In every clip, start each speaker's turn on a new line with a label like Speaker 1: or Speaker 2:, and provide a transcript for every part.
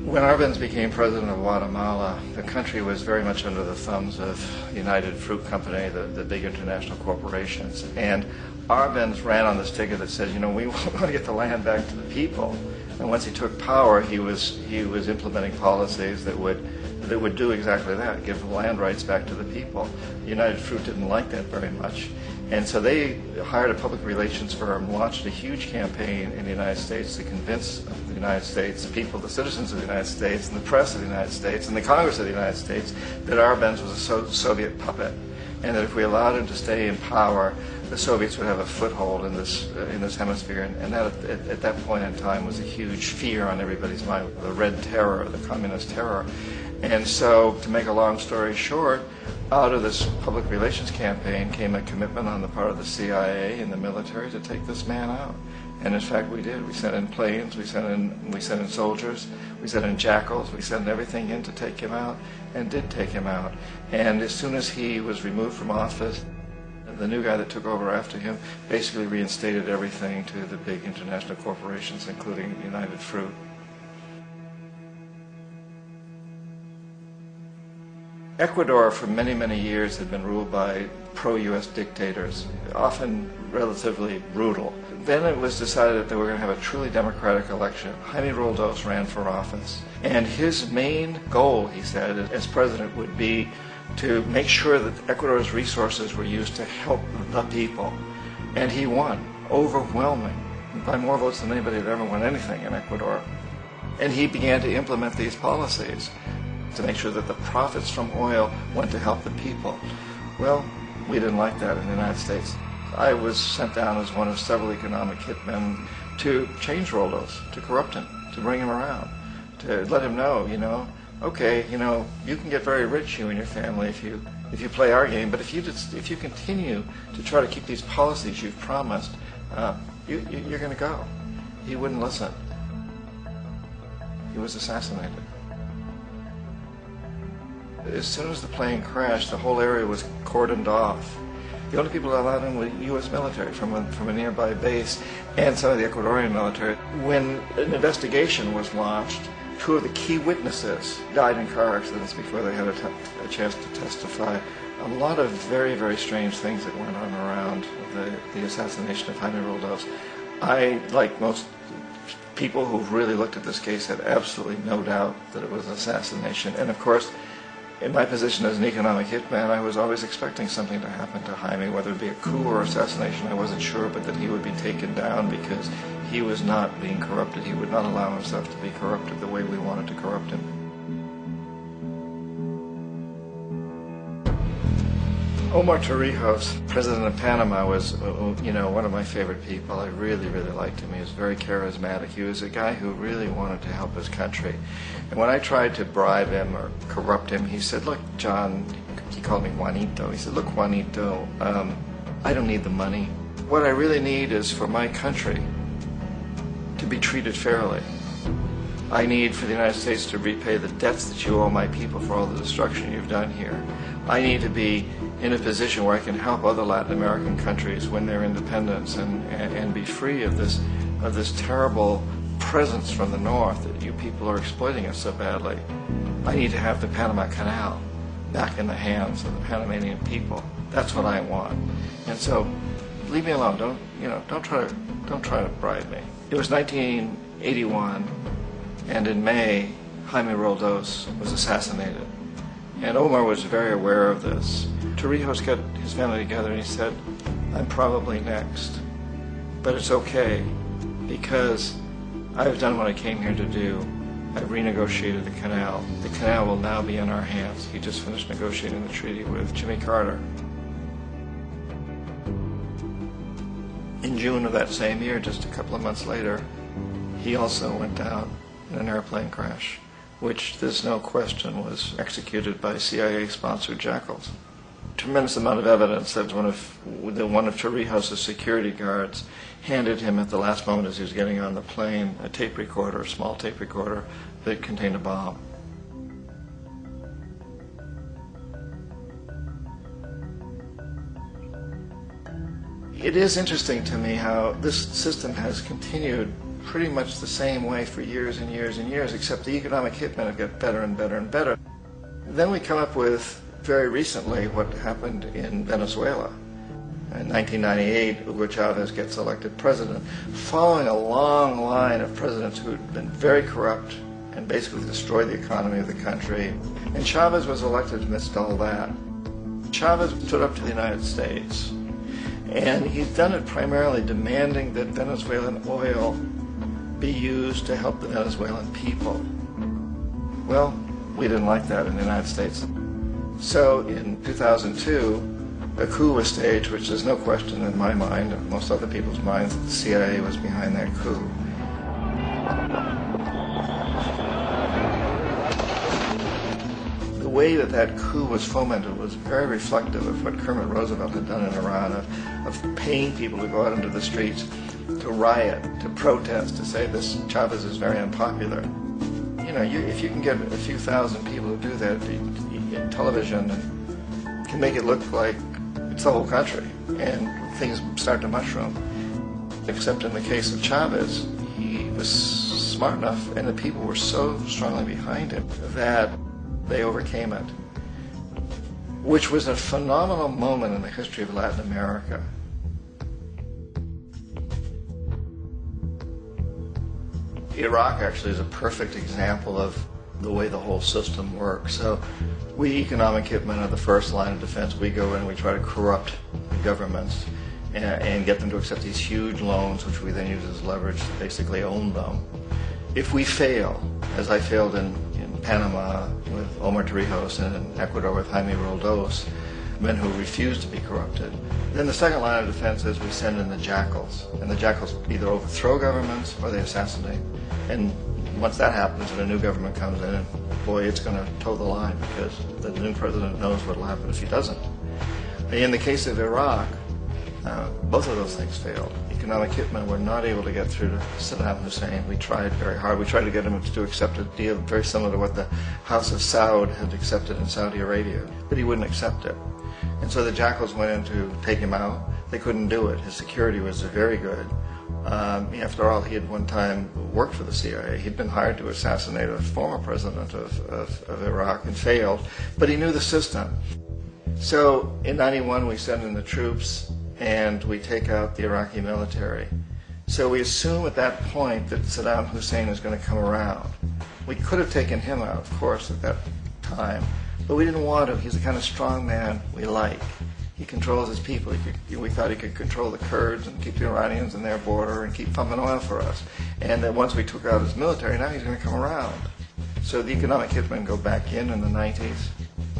Speaker 1: When Arbenz became president of Guatemala, the country was very much under the thumbs of United Fruit Company, the big international corporations. And Arbenz ran on this ticket that said, you know, we want to get the land back to the people. And once he took power, he was implementing policies that would do exactly that, give the land rights back to the people. United Fruit didn't like that very much. And so they hired a public relations firm, launched a huge campaign in the United States to convince the United States, the people, the citizens of the United States, and the press of the United States, and the Congress of the United States, that Arbenz was a Soviet puppet, and that if we allowed him to stay in power, the Soviets would have a foothold in this hemisphere. And that, at that point in time, was a huge fear on everybody's mind, the Red Terror, the Communist terror. And so, to make a long story short, out of this public relations campaign came a commitment on the part of the CIA and the military to take this man out. And in fact, we did. We sent in planes, we sent in soldiers, we sent in jackals, we sent everything in to take him out, and did take him out. And as soon as he was removed from office, the new guy that took over after him basically reinstated everything to the big international corporations, including United Fruit. Ecuador for many, many years had been ruled by pro-U.S. dictators, often relatively brutal. Then it was decided that they were going to have a truly democratic election. Jaime Roldos ran for office, and his main goal, he said, as president would be to make sure that Ecuador's resources were used to help the people. And he won, overwhelming, by more votes than anybody had ever won anything in Ecuador. And he began to implement these policies to make sure that the profits from oil went to help the people. Well, we didn't like that in the United States. I was sent down as one of several economic hitmen to change Roldos, to corrupt him, to bring him around, to let him know, you know, okay, you know, you can get very rich, you and your family, if you play our game, but if you continue to try to keep these policies you've promised, you're going to go. He wouldn't listen. He was assassinated. As soon as the plane crashed, the whole area was cordoned off. The only people that allowed in were U.S. military from a nearby base and some of the Ecuadorian military. When an investigation was launched, two of the key witnesses died in car accidents before they had a chance to testify. A lot of very, very strange things that went on around the assassination of Jaime Roldos. I, like most people who've really looked at this case, had absolutely no doubt that it was an assassination. And of course, in my position as an economic hitman, I was always expecting something to happen to Jaime, whether it be a coup or assassination, I wasn't sure, but that he would be taken down because he was not being corrupted. He would not allow himself to be corrupted the way we wanted to corrupt him. Omar Torrijos, president of Panama, was, you know, one of my favorite people. I really, really liked him. He was very charismatic. He was a guy who really wanted to help his country. And when I tried to bribe him or corrupt him, he said, look, John, he called me Juanito. He said, look, Juanito, I don't need the money. What I really need is for my country to be treated fairly. I need for the United States to repay the debts that you owe my people for all the destruction you've done here. I need to be in a position where I can help other Latin American countries win their independence and be free of this terrible presence from the north that you people are exploiting us so badly. I need to have the Panama Canal back in the hands of the Panamanian people. That's what I want. And so, leave me alone. Don't try to bribe me. It was 1981, and in May, Jaime Roldos was assassinated. And Omar was very aware of this. Torrijos got his family together and he said, I'm probably next, but it's okay because I've done what I came here to do. I've renegotiated the canal. The canal will now be in our hands. He just finished negotiating the treaty with Jimmy Carter. In June of that same year, just a couple of months later, he also went down in an airplane crash, which, there's no question, was executed by CIA-sponsored jackals. Tremendous amount of evidence that one of Torrijos' security guards handed him at the last moment as he was getting on the plane a tape recorder, a small tape recorder that contained a bomb. It is interesting to me how this system has continued pretty much the same way for years and years and years, except the economic hitmen have got better and better and better. Then we come up with, very recently, what happened in Venezuela. In 1998, Hugo Chavez gets elected president, following a long line of presidents who had been very corrupt and basically destroyed the economy of the country. And Chavez was elected amidst all that. Chavez stood up to the United States, and he'd done it primarily demanding that Venezuelan oil be used to help the Venezuelan people. Well, we didn't like that in the United States. So in 2002, a coup was staged, which there's no question in my mind, and most other people's minds, that the CIA was behind that coup. The way that that coup was fomented was very reflective of what Kermit Roosevelt had done in Iran, of paying people to go out into the streets, to riot, to protest, to say this Chavez is very unpopular. You know, if you can get a few thousand people to do that in television, and can make it look like it's the whole country, and things start to mushroom. Except in the case of Chavez, he was smart enough, and the people were so strongly behind him that they overcame it, which was a phenomenal moment in the history of Latin America. Iraq actually is a perfect example of the way the whole system works. So we economic hitmen are the first line of defense. We go in and we try to corrupt the governments and get them to accept these huge loans, which we then use as leverage to basically own them. If we fail, as I failed in Panama with Omar Torrijos and in Ecuador with Jaime Roldos, men who refuse to be corrupted, then the second line of defense is we send in the jackals. And the jackals either overthrow governments or they assassinate. And once that happens and a new government comes in, and boy, it's going to toe the line, because the new president knows what will happen if he doesn't. In the case of Iraq, both of those things failed. Economic hitmen were not able to get through to Saddam Hussein. We tried very hard. We tried to get him to accept a deal very similar to what the House of Saud had accepted in Saudi Arabia, but he wouldn't accept it. And so the jackals went in to take him out. They couldn't do it. His security was very good. After all, he had one time worked for the CIA. He'd been hired to assassinate a former president of Iraq and failed, but he knew the system. So in '91 we send in the troops and we take out the Iraqi military. So we assume at that point that Saddam Hussein is going to come around. We could have taken him out, of course, at that time, but we didn't want to. He's the kind of strong man we like. He controls his people. We thought he could control the Kurds and keep the Iranians in their border and keep pumping oil for us. And then once we took out his military, now he's going to come around. So the economic hitmen go back in the 90s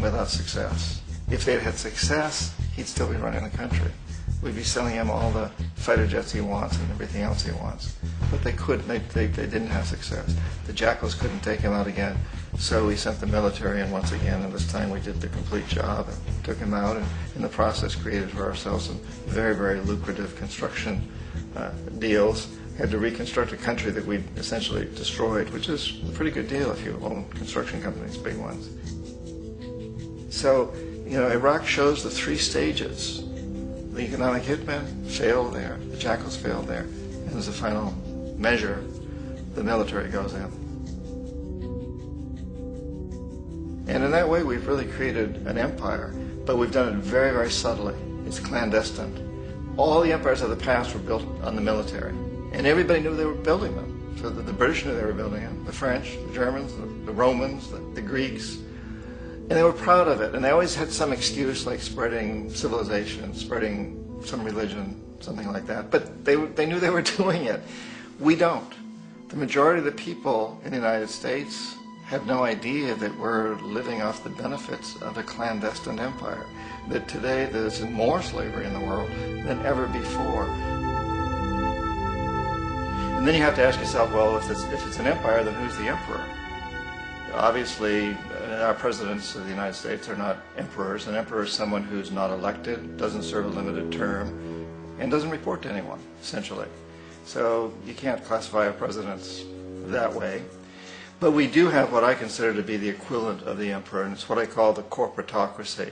Speaker 1: without success. If they'd had success, he'd still be running the country. We'd be selling him all the fighter jets he wants and everything else he wants. But they couldn't. They didn't have success. The jackals couldn't take him out again. So we sent the military in once again, and this time we did the complete job and took him out, and in the process created for ourselves some very, very lucrative construction deals. Had to reconstruct a country that we'd essentially destroyed, which is a pretty good deal if you own construction companies, big ones. So, you know, Iraq shows the three stages. The economic hitmen failed there, the jackals failed there, and as a final measure, the military goes in. And in that way, we've really created an empire, but we've done it very, very subtly. It's clandestine. All the empires of the past were built on the military, and everybody knew they were building them. So the British knew they were building them, the French, the Germans, the Romans, the Greeks, and they were proud of it. And they always had some excuse, like spreading civilization, spreading some religion, something like that. But they knew they were doing it. We don't. The majority of the people in the United States have no idea that we're living off the benefits of a clandestine empire, that today there's more slavery in the world than ever before. And then you have to ask yourself, well, if it's an empire, then who's the emperor? Obviously, our presidents of the United States are not emperors. An emperor is someone who's not elected, doesn't serve a limited term, and doesn't report to anyone, essentially. So you can't classify our presidents that way. But we do have what I consider to be the equivalent of the emperor, and it's what I call the corporatocracy.